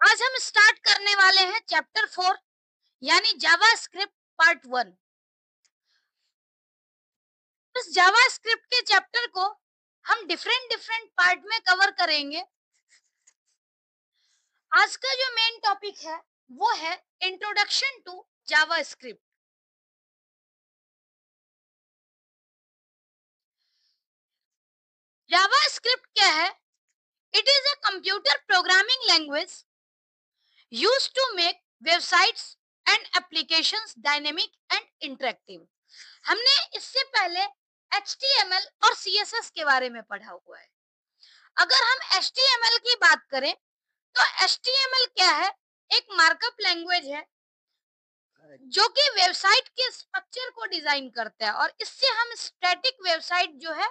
आज हम स्टार्ट करने वाले हैं चैप्टर 4 यानी जावास्क्रिप्ट पार्ट 1। इस जावास्क्रिप्ट के चैप्टर को हम डिफरेंट डिफरेंट पार्ट में कवर करेंगे। आज का जो मेन टॉपिक है वो है इंट्रोडक्शन टू जावास्क्रिप्ट। जावास्क्रिप्ट क्या है? It is a computer programming language used to make websites and applications dynamic and interactive. हमने इससे पहले HTML और CSS के बारे में पढ़ा हुआ है। अगर हम HTML की बात करें तो HTML क्या है? एक मार्कअप लैंग्वेज है जो कि वेबसाइट के स्ट्रक्चर को डिजाइन करता है और इससे हम स्टैटिक वेबसाइट जो है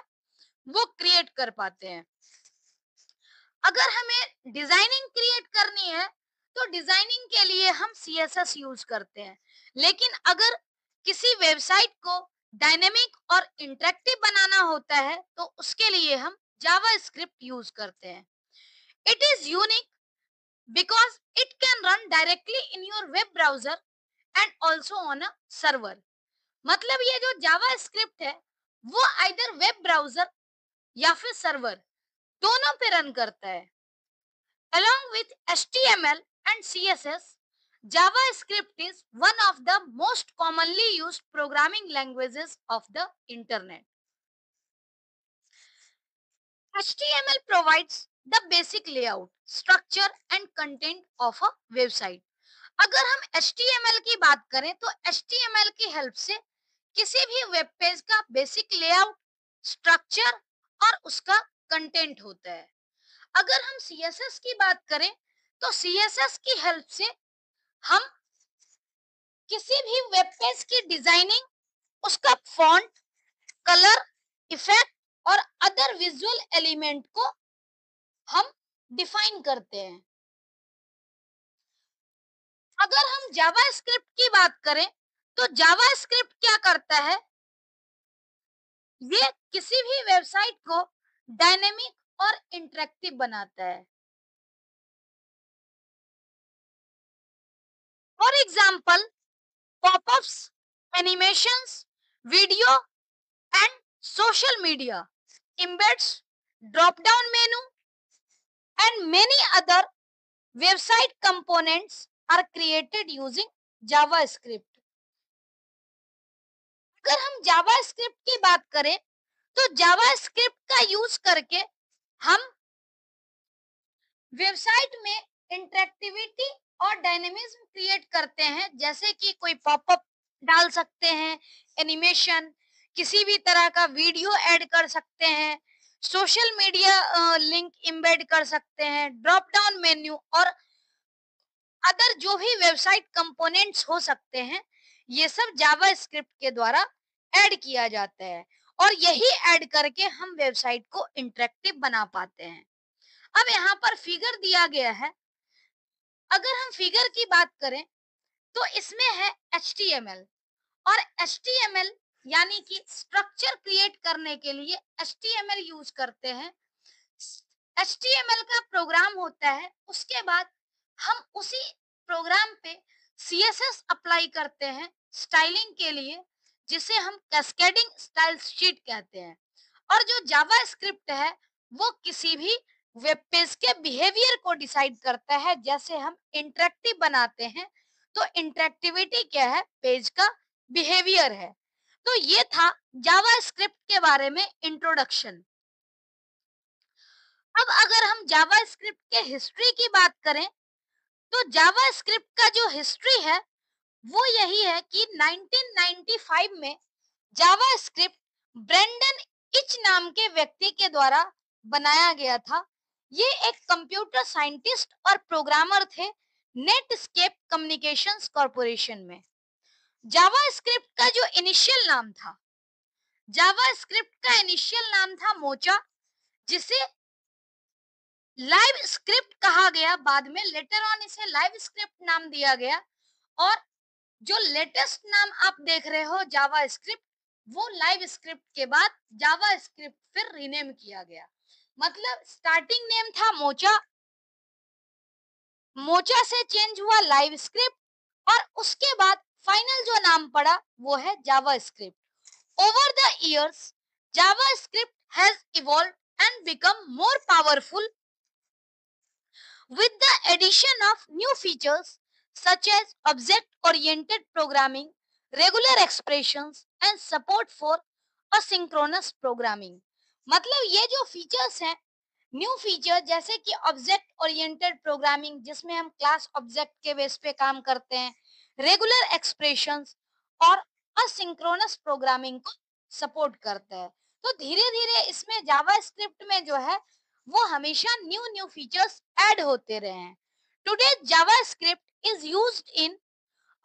वो क्रिएट कर पाते हैं। अगर हमें डिजाइनिंग क्रिएट करनी है तो डिजाइनिंग के लिए हम CSS यूज करते हैं, लेकिन अगर किसी वेबसाइट को डायनेमिक और इंटरेक्टिव बनाना होता है तो उसके लिए हम जावास्क्रिप्ट यूज करते हैं। It is unique because it can run directly in your web browser and also on a server। मतलब ये जो जावा स्क्रिप्ट है वो आइदर वेब ब्राउजर या फिर सर्वर दोनों पे रन करता है। Along with HTML and CSS, JavaScript is one of the most commonly used programming languages of the internet। HTML provides the basic layout, structure and content of a website। अगर हम HTML की बात करें तो HTML की help से किसी भी वेब पेज का बेसिक लेआउट, स्ट्रक्चर और उसका कंटेंट होता है। अगर हम CSS की बात करें तो CSS की हेल्प से हम किसी भी वेब पेज की डिजाइनिंग, उसका फॉन्ट, कलर, इफेक्ट और अदर विजुअल एलिमेंट को हम डिफाइन करते हैं। अगर हम जावास्क्रिप्ट की बात करें तो जावास्क्रिप्ट क्या करता है? ये किसी भी वेबसाइट को डायनेमिक और इंटरेक्टिव बनाता है। For example, popups, animations, video and social media, embeds, drop down menu and many other website components are created using JavaScript। अगर हम JavaScript की बात करें तो JavaScript का यूज करके हम वेबसाइट में इंटरेक्टिविटी और डायनेमिज्म क्रिएट करते हैं, जैसे कि कोई पॉपअप डाल सकते हैं, एनिमेशन, किसी भी तरह का वीडियो ऐड कर सकते हैं, सोशल मीडिया लिंक एम्बेड कर सकते हैं, ड्रॉप डाउन मेन्यू और अदर जो भी वेबसाइट कंपोनेंट्स हो सकते हैं, ये सब जावास्क्रिप्ट के द्वारा ऐड किया जाता है और यही ऐड करके हम वेबसाइट को इंटरेक्टिव बना पाते हैं। अब यहाँ पर फिगर दिया गया है। अगर हम फिगर की बात करें तो इसमें है HTML और HTML यानी कि स्ट्रक्चर क्रिएट करने के लिए HTML यूज करते हैं। HTML का प्रोग्राम होता है, उसके बाद हम उसी प्रोग्राम पे CSS अप्लाई करते हैं स्टाइलिंग के लिए, जिसे हम कैस्केडिंग स्टाइल शीट कहते हैं। और जो जावास्क्रिप्ट है वो किसी भी वेब पेज के बिहेवियर को डिसाइड करता है। जैसे हम इंटरेक्टिव बनाते हैं तो इंटरेक्टिविटी क्या है? पेज का बिहेवियर है। तो ये था जावास्क्रिप्ट के बारे में इंट्रोडक्शन। अब अगर हम जावास्क्रिप्ट के हिस्ट्री की बात करें तो जावास्क्रिप्ट का जो हिस्ट्री है वो यही है कि 1995 में जावास्क्रिप्ट ब्रेंडन इच नाम के व्यक्ति के द्वारा बनाया गया था। ये एक कंप्यूटर साइंटिस्ट और प्रोग्रामर थे नेटस्केप कम्युनिकेशंस कॉरपोरेशन में। जावास्क्रिप्ट का जो इनिशियल नाम था, जावास्क्रिप्ट का इनिशियल नाम था मोचा, जिसे लाइव स्क्रिप्ट कहा गया। बाद में लेटर ऑन इसे लाइव स्क्रिप्ट नाम दिया गया और जो लेटेस्ट नाम आप देख रहे हो जावा स्क्रिप्ट, वो लाइव स्क्रिप्ट के बाद जावा स्क्रिप्ट फिर रीनेम किया गया। मतलब स्टार्टिंग नेम था मोचा, मोचा से चेंज हुआ लाइव स्क्रिप्ट, और उसके बाद फाइनल जो नाम पड़ा वो है जावा script. Over the years, JavaScript has evolved and become more powerful with the addition of new features such as object-oriented programming, regular expressions, and support for asynchronous programming. मतलब ये जो फीचर्स हैं, न्यू फीचर जैसे कि object oriented programming जिसमें हम class object के base पे काम करते हैं, रेगुलर एक्सप्रेशंस और असिंक्रोनस प्रोग्रामिंग को सपोर्ट करता है. तो धीरे धीरे इसमें जावा स्क्रिप्ट में जो है वो हमेशा न्यू न्यू फीचर्स ऐड होते रहे हैं. Today Java script is used in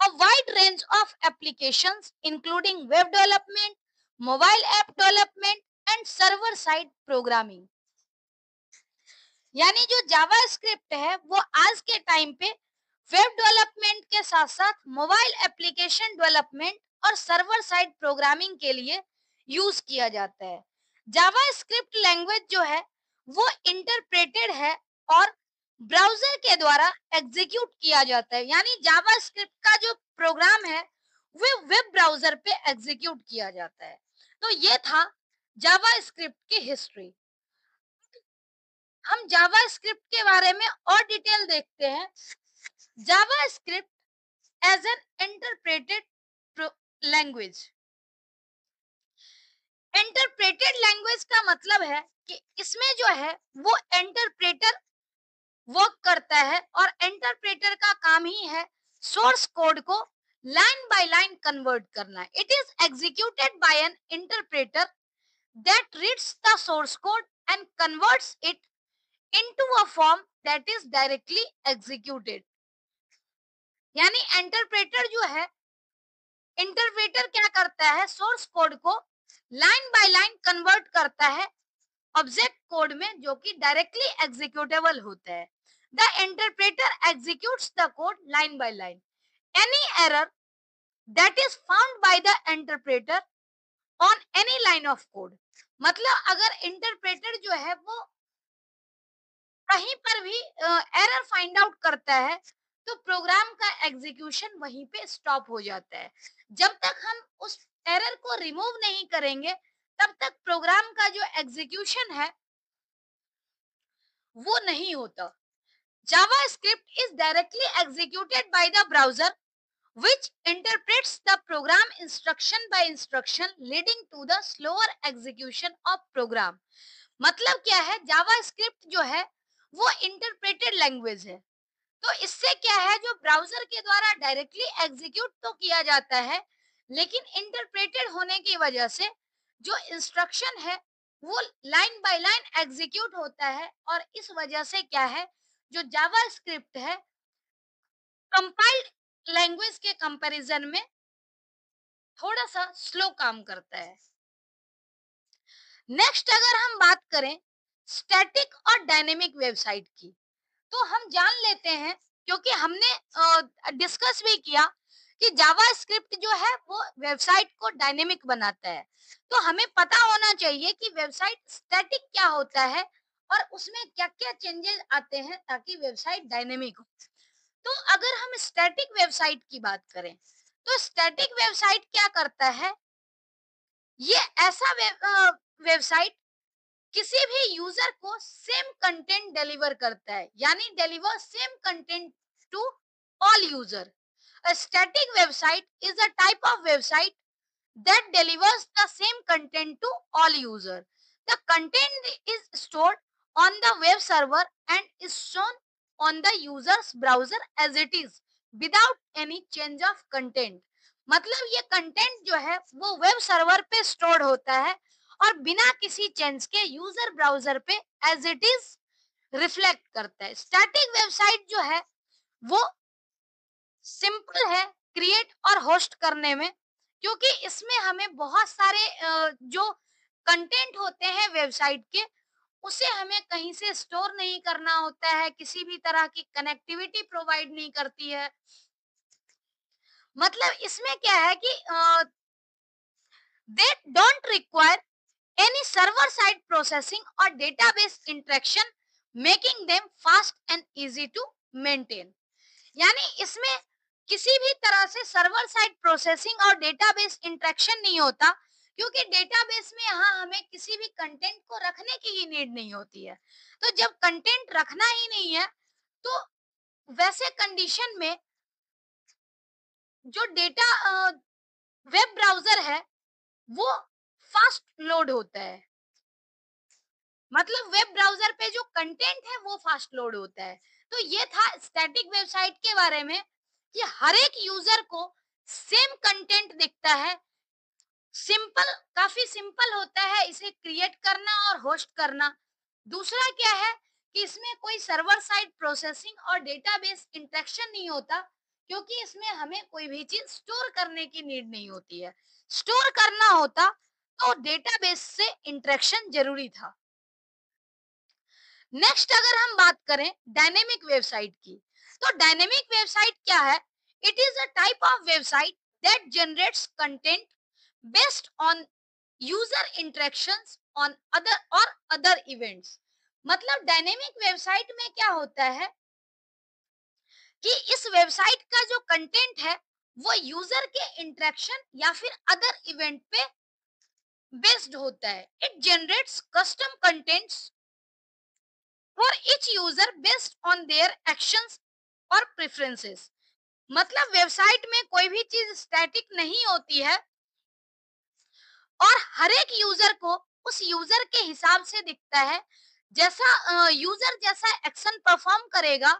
a wide range of applications including web development, mobile app development and server side programming. यानी जो जावा स्क्रिप्ट है वो आज के टाइम पे वेब डेवलपमेंट के साथ साथ मोबाइल एप्लीकेशन डेवलपमेंट और सर्वर साइड प्रोग्रामिंग के लिए यूज किया जाता है. जावा स्क्रिप्ट लैंग्वेज जो है वो इंटरप्रेटेड है और ब्राउजर के द्वारा एग्जीक्यूट किया जाता है. यानी जावा स्क्रिप्ट का जो प्रोग्राम है वो वेब ब्राउजर पे एग्जीक्यूट किया जाता है. तो ये था जावा स्क्रिप्ट की हिस्ट्री. हम जावा स्क्रिप्ट के बारे में और डिटेल देखते हैं. JavaScript as an interpreted language. Interpreted language का मतलब है कि इसमें जो है वो इंटरप्रेटर वर्क करता है और इंटरप्रेटर का काम ही है सोर्स कोड को लाइन बाय लाइन कन्वर्ट करना. It is executed by N interpreter that reads the source code and converts it into a form that is directly executed. यानी इंटरप्रेटर जो है, इंटरप्रेटर क्या करता है, सोर्स कोड को line by line convert करता है ऑब्जेक्ट कोड में जो कि डायरेक्टली एग्जीक्यूटेबल होता है. The interpreter executes the code line by line. Any error that is found by the interpreter on any line of code. मतलब अगर इंटरप्रेटर जो है वो कहीं पर भी एरर फाइंड आउट करता है तो प्रोग्राम का एग्जीक्यूशन वहीं पे स्टॉप हो जाता है. जब तक हम उस एरर को रिमूव नहीं करेंगे तब तक प्रोग्राम का जो एग्जीक्यूशन है वो नहीं होता. JavaScript is directly executed by the browser which interprets the program instruction by instruction leading to the slower execution of program. मतलब क्या है, जावा स्क्रिप्ट जो है वो इंटरप्रेटेड लैंग्वेज है. तो इससे क्या है, जो ब्राउजर के द्वारा डायरेक्टली एग्जीक्यूट तो किया जाता है लेकिन इंटरप्रेटेड होने की वजह से जो इंस्ट्रक्शन है वो लाइन बाय लाइन एग्जीक्यूट होता है. और इस वजह से क्या है, जो जावा स्क्रिप्ट है कंपाइल्ड लैंग्वेज के कंपैरिजन में थोड़ा सा स्लो काम करता है. नेक्स्ट अगर हम बात करें स्टैटिक और डायनेमिक वेबसाइट की, तो हम जान लेते हैं क्योंकि हमने डिस्कस भी किया कि जावा स्क्रिप्ट जो है वो वेबसाइट को डायनेमिक बनाता है. तो हमें पता होना चाहिए कि वेबसाइट स्टैटिक क्या होता है और उसमें क्या क्या चेंजेस आते हैं ताकि वेबसाइट डायनेमिक हो. तो अगर हम स्टैटिक वेबसाइट की बात करें तो स्टैटिक वेबसाइट क्या करता है, ये ऐसा वेबसाइट किसी भी यूजर को सेम कंटेंट डिलीवर करता है. यानी deliver same content to all user. A static website is a type of website that delivers the same content to all user. The content is stored on the web server and is shown on the user's browser as it is without any change of content. मतलब ये content जो है वो web server पे store होता है और बिना किसी चेंज के यूजर ब्राउजर पे एज इट इज रिफ्लेक्ट करता है. स्टैटिक वेबसाइट जो है वो सिंपल है क्रिएट और होस्ट करने में, क्योंकि इसमें हमें बहुत सारे जो कंटेंट होते हैं वेबसाइट के उसे हमें कहीं से स्टोर नहीं करना होता है, किसी भी तरह की कनेक्टिविटी प्रोवाइड नहीं करती है. मतलब इसमें क्या है कि they don't require any server side processing or database interaction, making them fast and easy to maintain. यानी इसमें किसी भी तरह से सर्वर साइड प्रोसेसिंग और डेटाबेस इंटरेक्शन नहीं होता, क्योंकि डेटाबेस में यहाँ हमें किसी भी कंटेंट को रखने की ही नीड नहीं होती है। तो जब कंटेंट रखना ही नहीं है, तो वैसे कंडीशन में जो डेटा वेब ब्राउजर है वो फास्ट लोड होता है। मतलब वेब ब्राउजर पे जो कंटेंट है वो फास्ट लोड होता है। तो ये था स्टैटिक वेबसाइट के बारे में कि हर एक यूजर को सेम कंटेंट दिखता है। सिंपल, काफी सिंपल होता है इसे क्रिएट करना और होस्ट करना। दूसरा क्या है कि इसमें कोई सर्वर साइड प्रोसेसिंग और डेटाबेस इंटरेक्शन नहीं होता, क्योंकि इसमें हमें कोई भी चीज स्टोर करने की नीड नहीं होती है। स्टोर करना होता तो डेटाबेस से इंटरेक्शन जरूरी था। नेक्स्ट अगर हम बात करें डायनेमिक वेबसाइट की, तो डायनेमिक वेबसाइट क्या है? It is a type of website that generates content based on user interactions on other और अदर इवेंट्स। मतलब डायनेमिक वेबसाइट में क्या होता है कि इस वेबसाइट का जो कंटेंट है वो यूजर के इंटरेक्शन या फिर अदर इवेंट पे बेस्ड होता है। It generates custom contents for each user based on their actions और प्रेफरेंसेस। मतलब वेबसाइट में कोई भी चीज स्टैटिक नहीं होती है और हर एक यूजर को उस यूजर के हिसाब से दिखता है। जैसा यूजर जैसा एक्शन परफॉर्म करेगा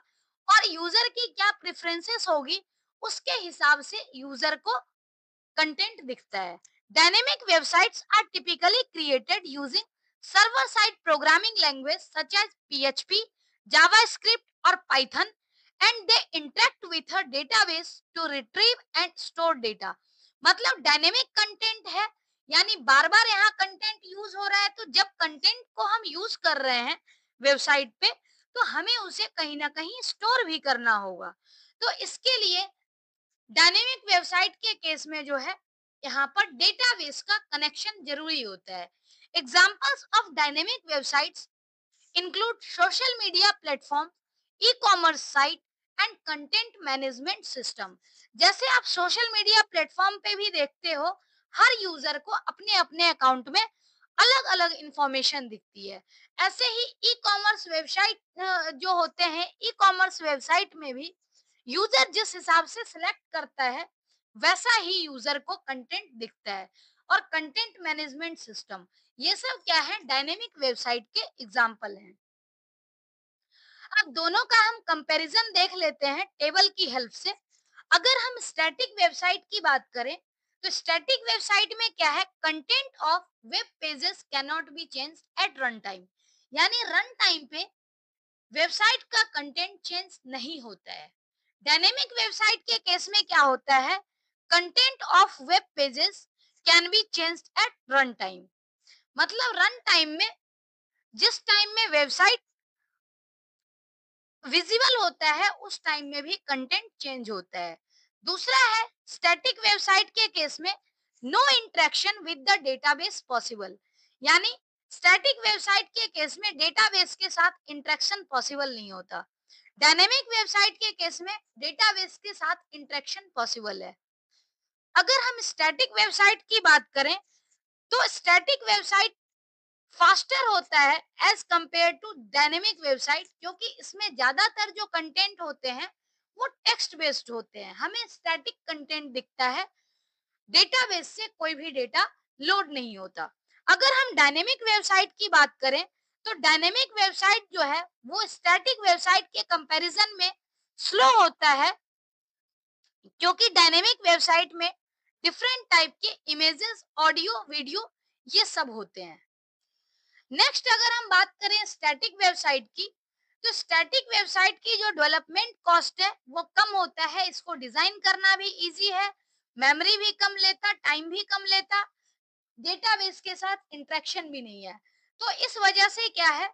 और यूजर की क्या प्रेफरेंसेस होगी, उसके हिसाब से यूजर को कंटेंट दिखता है। Dynamic websites are typically created using server side programming language such as PHP, JavaScript और Python, and they interact with a database to retrieve and store data. मतलब डायनेमिक कंटेंट है, यानी बार बार यहाँ कंटेंट यूज हो रहा है, तो जब कंटेंट को हम यूज कर रहे हैं वेबसाइट पे, तो हमें उसे कहीं ना कहीं स्टोर भी करना होगा। तो इसके लिए डायनेमिक वेबसाइट के केस में जो है, यहाँ पर डेटाबेस का कनेक्शन जरूरी होता है। Examples of dynamic websites include social media platform, e-commerce site and content management system। जैसे आप सोशल मीडिया प्लेटफॉर्म पे भी देखते हो, हर यूजर को अपने अपने अकाउंट में अलग अलग इंफॉर्मेशन दिखती है। ऐसे ही ई कॉमर्स वेबसाइट जो होते हैं, ई कॉमर्स वेबसाइट में भी यूजर जिस हिसाब से सिलेक्ट करता है वैसा ही यूजर को कंटेंट दिखता है। और कंटेंट मैनेजमेंट सिस्टम, ये सब क्या है? डायनेमिक वेबसाइट के एग्जाम्पल हैं। अब दोनों का हम कंपैरिजन देख लेते हैं टेबल की हेल्प से। अगर हम स्टैटिक वेबसाइट की बात करें, तो स्टैटिक वेबसाइट में क्या है? Content of web pages can not be change at run time. यानी रन टाइम पे वेबसाइट का कंटेंट चेंज नहीं होता है। डायनेमिक वेबसाइट के केस में क्या होता है? Content of web pages can be changed at run time. मतलब रन टाइम में, जिस टाइम में वेबसाइट विजिबल होता है उस टाइम में भी कंटेंट चेंज होता है। दूसरा है स्टैटिक वेबसाइट के केस में no interaction with the database possible. यानी स्टैटिक वेबसाइट के केस में डेटाबेस के साथ इंटरेक्शन पॉसिबल नहीं होता। डायनेमिक वेबसाइट के केस में डेटाबेस के साथ इंटरेक्शन पॉसिबल है। अगर हम स्टैटिक वेबसाइट की बात करें, तो स्टैटिक वेबसाइट फास्टर होता है as compare to dynamic website, क्योंकि इसमें ज्यादातर जो कंटेंट होते हैं वो टेक्स्ट बेस्ड होते हैं। हमें स्टैटिक कंटेंट दिखता है, डेटाबेस से कोई भी डेटा लोड नहीं होता। अगर हम डायनेमिक वेबसाइट की बात करें, तो डायनेमिक वेबसाइट जो है वो स्टैटिक वेबसाइट के कंपैरिजन में स्लो होता है, क्योंकि डायनेमिक वेबसाइट में डिफरेंट टाइप के इमेजेस, ऑडियो, वीडियो ये सब होते हैं। नेक्स्ट अगर हम बात करें स्टैटिक वेबसाइट की, तो स्टैटिक वेबसाइट की जो डेवलपमेंट कॉस्ट है वो कम होता है। इसको डिजाइन करना भी इजी है, मेमोरी भी कम लेता, टाइम भी कम लेता, डेटाबेस के साथ इंटरेक्शन भी नहीं है। तो इस वजह से क्या है,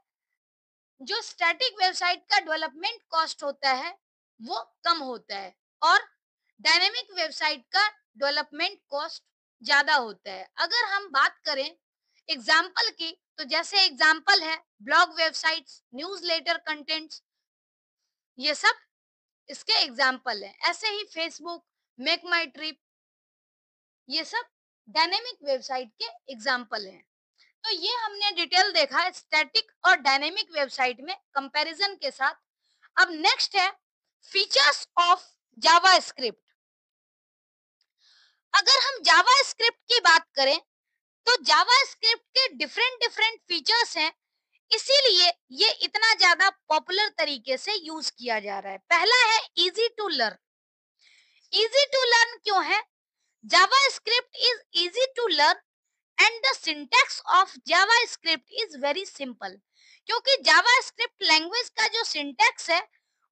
जो स्टैटिक वेबसाइट का डेवलपमेंट कॉस्ट होता है वो कम होता है, और डायनेमिक वेबसाइट का डेवलपमेंट कॉस्ट ज्यादा होता है। अगर हम बात करें एग्जाम्पल की, तो जैसे एग्जाम्पल है ब्लॉग वेबसाइट्स, न्यूज़लेटर कंटेंट्स, ये सब इसके एग्जाम्पल है। ऐसे ही फेसबुक, मेक माई ट्रिप, ये सब डायनेमिक वेबसाइट के एग्जाम्पल हैं। तो ये हमने डिटेल देखा स्टैटिक और डायनेमिक वेबसाइट में कंपैरिजन के साथ। अब नेक्स्ट है फीचर्स ऑफ जावास्क्रिप्ट। अगर हम जावास्क्रिप्ट की बात करें तो जावास्क्रिप्ट के डिफरेंट डिफरेंट फीचर्स हैं, इसीलिए ये इतना ज्यादा पॉपुलर तरीके से यूज किया जा रहा है। पहला है easy to learn. Easy to learn क्यों है? JavaScript is easy to learn and the syntax of JavaScript is very simple. क्योंकि जावास्क्रिप्ट लैंग्वेज का जो सिंटैक्स है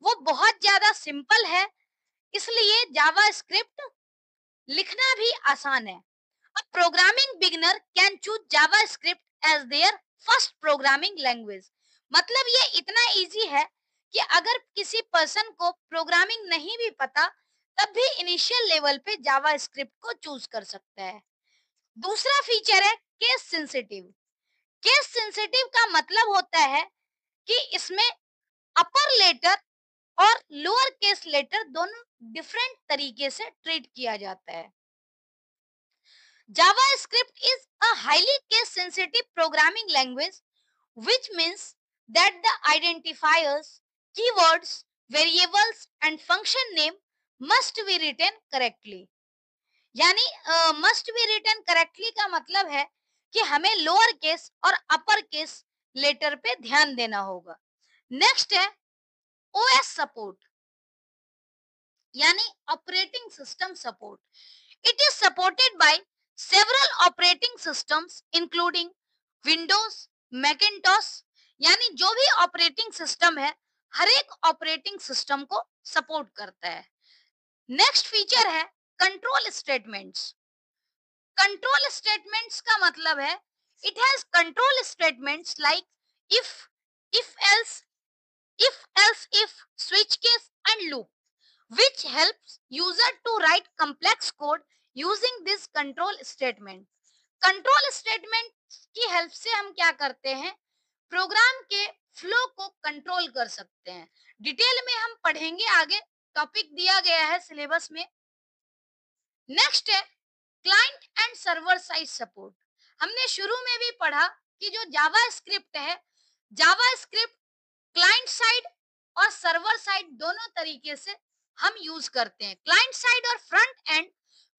वो बहुत ज्यादा सिंपल है, इसलिए जावास्क्रिप्ट लिखना भी आसान है। A programming beginner can choose JavaScript as their first programming language। मतलब ये इतना इजी है कि अगर किसी पर्सन को प्रोग्रामिंग नहीं भी पता तब भी इनिशियल लेवल पे जावास्क्रिप्ट को चूज कर सकता है। दूसरा फीचर है केस सेंसिटिव। केस सेंसिटिव का मतलब होता है कि इसमें अपर लेटर और लोअर केस लेटर दोनों डिफरेंट तरीके से ट्रीट किया जाता है। JavaScript is a highly case-sensitive programming language, which means that the identifiers, keywords, variables, and function name must be written correctly। यानी must be written correctly का मतलब है कि हमें लोअर केस और अपर केस लेटर पे ध्यान देना होगा। नेक्स्ट है OS सपोर्ट, यानी operating system support. It is supported by several operating systems including Windows, Macintosh, यानी जो भी ऑपरेटिंग सिस्टम है हर एक ऑपरेटिंग सिस्टम को सपोर्ट करता है। नेक्स्ट फीचर है कंट्रोल स्टेटमेंट्स। कंट्रोल स्टेटमेंट्स का मतलब है it has control statements like if, if else if, switch case and loop, which helps user to write complex code using this control statement। Control statement की help से हम क्या करते हैं, programme के फ्लो को कंट्रोल कर सकते हैं। डिटेल में हम पढ़ेंगे आगे, टॉपिक दिया गया है सिलेबस में। नेक्स्ट है client and server side support. हमने शुरू में भी पढ़ा कि जो जावास्क्रिप्ट है, जावास्क्रिप्ट क्लाइंट साइड और सर्वर साइड दोनों तरीके से हम यूज करते हैं। क्लाइंट साइड और front end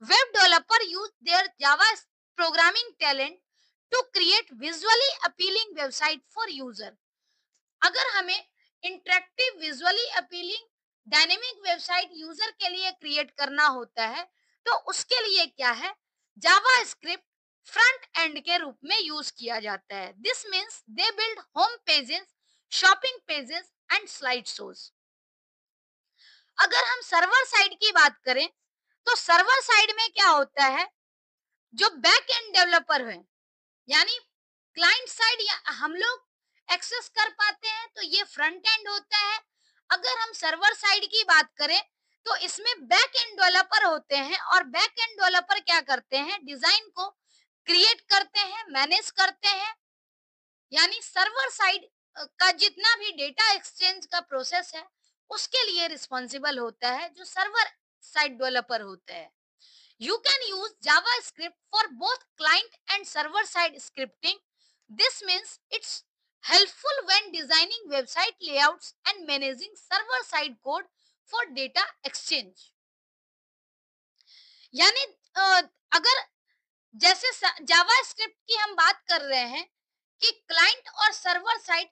web developer use their Java programming talent to create visually appealing website for user. अगर हमें interactive visually appealing dynamic website user के लिए क्रिएट करना होता है तो उसके लिए क्या है, जावास्क्रिप्ट फ्रंट एंड के रूप में यूज किया जाता है। This means they build home pages, shopping pages and slide shows. अगर हम सर्वर साइड की बात करें तो सर्वर साइड में क्या होता है, जो बैक एंड डेवलपर है यानी क्लाइंट साइड या हम लोग एक्सेस कर पाते हैं तो ये फ्रंट एंड होता है। अगर हम सर्वर साइड की बात करें तो इसमें बैक एंड डेवलपर होते हैं और बैक एंड डेवलपर क्या करते हैं, डिजाइन को क्रिएट करते हैं, मैनेज करते हैं। यानी सर्वर साइड का जितना भी डेटा एक्सचेंज का प्रोसेस है उसके लिए रिस्पॉन्सिबल होता है जो सर्वर साइड डेवलपर होता है। You can use JavaScript for both client and server side scripting। This means it's helpful when designing website layouts and managing server side code for data exchange। यानी अगर जैसे JavaScript की हम बात कर रहे हैं कि क्लाइंट और सर्वर साइड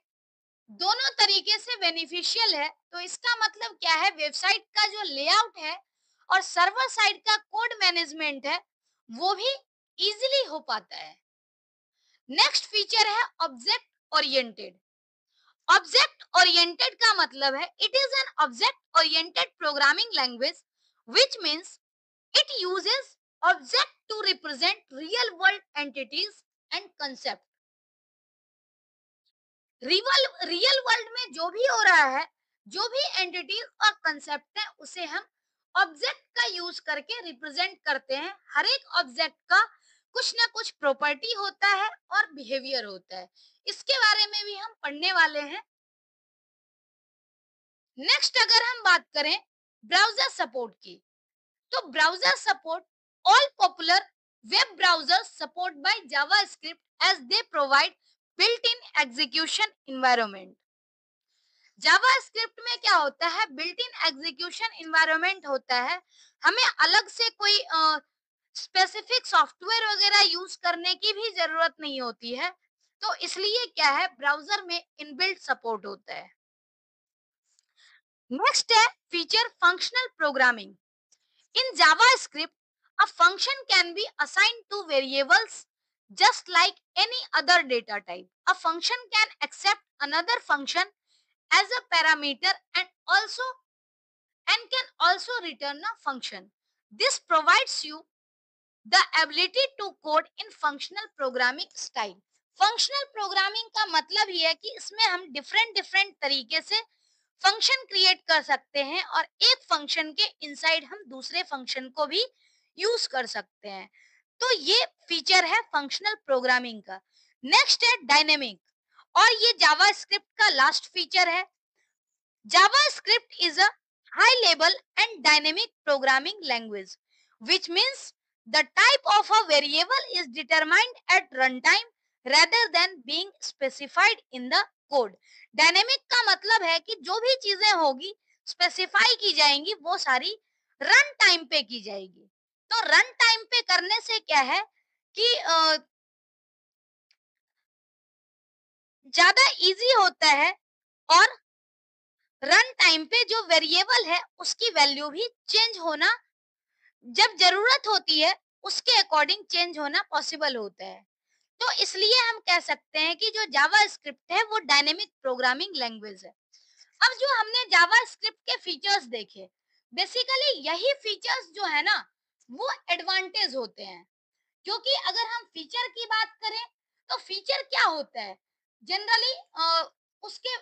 दोनों तरीके से बेनिफिशियल है, तो इसका मतलब क्या है, वेबसाइट का जो लेआउट है और सर्वर साइड का कोड मैनेजमेंट है वो भी इजीली हो पाता है। नेक्स्ट फीचर है ऑब्जेक्ट ओरिएंटेड। ऑब्जेक्ट ओरिएंटेड का मतलब है it is an object oriented programming language which means it uses object to represent real world entities and concept. Real world में जो भी हो रहा है, जो भी एंटिटीज और कंसेप्ट है उसे हम ऑब्जेक्ट का यूज करके रिप्रेजेंट करते हैं। हर एक ऑब्जेक्ट का कुछ ना कुछ प्रॉपर्टी होता है और बिहेवियर होता है, इसके बारे में भी हम पढ़ने वाले हैं। नेक्स्ट अगर हम बात करें ब्राउजर सपोर्ट की। तो browser support all popular web browsers support by JavaScript as they provide built in execution environment. JavaScript में क्या होता है, बिल्ट इन एग्जीक्यूशन एनवायरनमेंट होता है। हमें अलग से कोई स्पेसिफिक सॉफ्टवेयर वगैरह यूज करने की भी जरूरत नहीं होती है। तो इसलिए क्या है, ब्राउजर में इनबिल्ट सपोर्ट होता है। नेक्स्ट है feature functional programming. In JavaScript, a function can be assigned to variables just like any other data type. A function can accept another function as a parameter and can also return a function. This provides you the ability to code in functional programming style. Functional programming का मतलब ये है कि इसमें हम different different तरीके से function create कर सकते हैं और एक फंक्शन के इनसाइड हम दूसरे फंक्शन को भी यूज कर सकते हैं। तो ये फीचर है फंक्शनल प्रोग्रामिंग का। नेक्स्ट है डायनेमिक, और ये जावास्क्रिप्ट का लास्ट फीचर है। JavaScript is a high-level and dynamic programming language, which means the type of a variable is determined at runtime rather than being specified in the code. Dynamic का मतलब है कि जो भी चीजें होगी स्पेसिफाई की जाएंगी वो सारी रन टाइम पे की जाएगी। तो रन टाइम पे करने से क्या है कि ज्यादा इजी होता है, और रन टाइम पे जो वेरिएबल है उसकी वैल्यू भी चेंज होना जब जरूरत होती है उसके अकॉर्डिंग चेंज होना पॉसिबल होता है। तो इसलिए हम कह सकते हैं कि जो जावा स्क्रिप्ट है वो डायनेमिक प्रोग्रामिंग लैंग्वेज है। अब जो हमने जावा स्क्रिप्ट के फीचर्स देखे, बेसिकली यही फीचर्स जो है ना वो एडवांटेज होते हैं। क्योंकि अगर हम फीचर की बात करें तो फीचर क्या होता है जनरली, उसके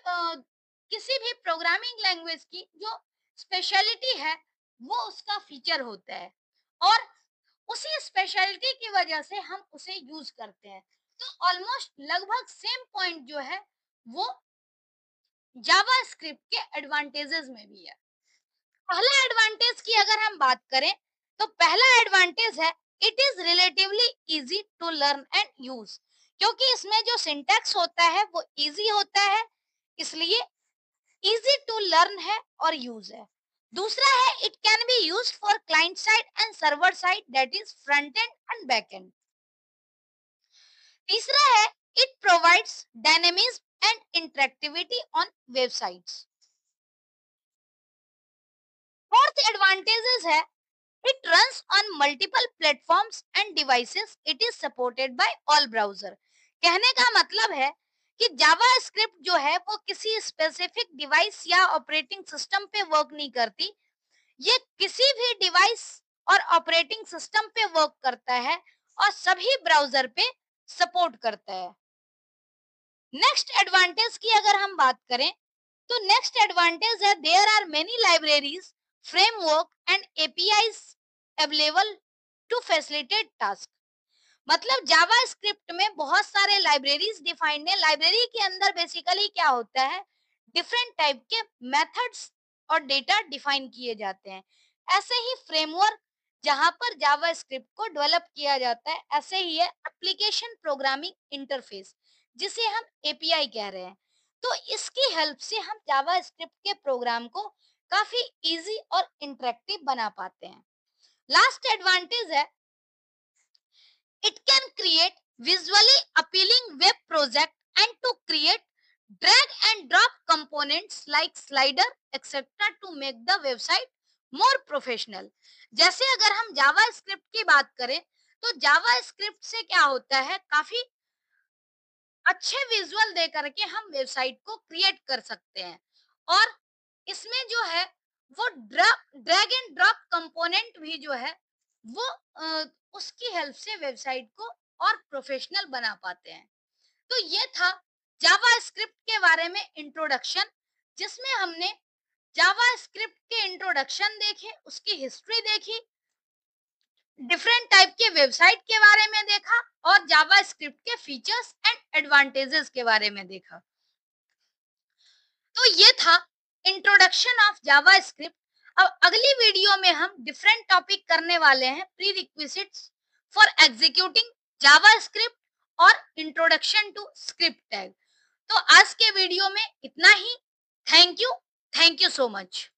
किसी भी प्रोग्रामिंग लैंग्वेज की जो स्पेशलिटी है वो उसका फीचर होता है, और उसी स्पेशलिटी की वजह से हम उसे यूज करते हैं। तो ऑलमोस्ट लगभग सेम पॉइंट जो है वो जावा स्क्रिप्ट के एडवांटेजेस में भी है। पहला एडवांटेज की अगर हम बात करें तो पहला एडवांटेज है it is relatively easy to learn and use. क्योंकि इसमें जो सिंटैक्स होता है वो इजी होता है, इसलिए इजी टू लर्न है और यूज है। दूसरा है it can be use for client side and server side, that is front end and back and. तीसरा है it provides dynamism and interactivity on websites. Fourth advantages है it runs on multiple platforms and devices. It is supported by all browser. कहने का मतलब है कि जावा script जो है वो किसी स्पेसिफिक डिवाइस या ऑपरेटिंग सिस्टम पे वर्क नहीं करती, ये किसी भी डिवाइस और ऑपरेटिंग सिस्टम पे वर्क करता है और सभी ब्राउजर पे सपोर्ट करता है। नेक्स्ट एडवांटेज की अगर हम बात करें तो नेक्स्ट एडवांटेज है there are many libraries, framework and APIs available to facilitate task. मतलब जावा स्क्रिप्ट में बहुत सारे लाइब्रेरीज डिफाइंड है। लाइब्रेरी के अंदर बेसिकली क्या होता है, डिफरेंट टाइप के मेथड्स और डेटा डिफाइन किए जाते हैं। ऐसे ही फ्रेमवर्क जहां पर जावा स्क्रिप्ट को डेवलप किया जाता है, ऐसे ही है एप्लीकेशन प्रोग्रामिंग इंटरफेस जिसे हम एपीआई कह रहे हैं। तो इसकी हेल्प से हम जावा स्क्रिप्ट के प्रोग्राम को काफी इजी और इंटरेक्टिव बना पाते हैं। लास्ट एडवांटेज है it can create visually appealing web project and to create drag and drop components like slider etc to make the website more professional। जैसे अगर हम जावा स्क्रिप्ट की बात करें तो जावा स्क्रिप्ट से क्या होता है, काफी अच्छे विजुअल दे करके हम वेबसाइट को क्रिएट कर सकते हैं। और इसमें जो है वो ड्रैग एंड ड्रॉप कंपोनेंट भी जो है वो उसकी हेल्प से वेबसाइट को और प्रोफेशनल बना पाते हैं। तो ये था जावा स्क्रिप्ट के बारे में इंट्रोडक्शन, जिसमें हमने जावा स्क्रिप्ट के इंट्रोडक्शन देखे, उसकी हिस्ट्री देखी, डिफरेंट टाइप के वेबसाइट के बारे में देखा और जावा स्क्रिप्ट के फीचर्स एंड एडवांटेजेस के बारे में देखा। तो ये था इंट्रोडक्शन ऑफ जावा स्क्रिप्ट। अब अगली वीडियो में हम डिफरेंट टॉपिक करने वाले हैं, prerequisites for executing JavaScript और इंट्रोडक्शन टू स्क्रिप्ट टैग। तो आज के वीडियो में इतना ही। Thank you so much.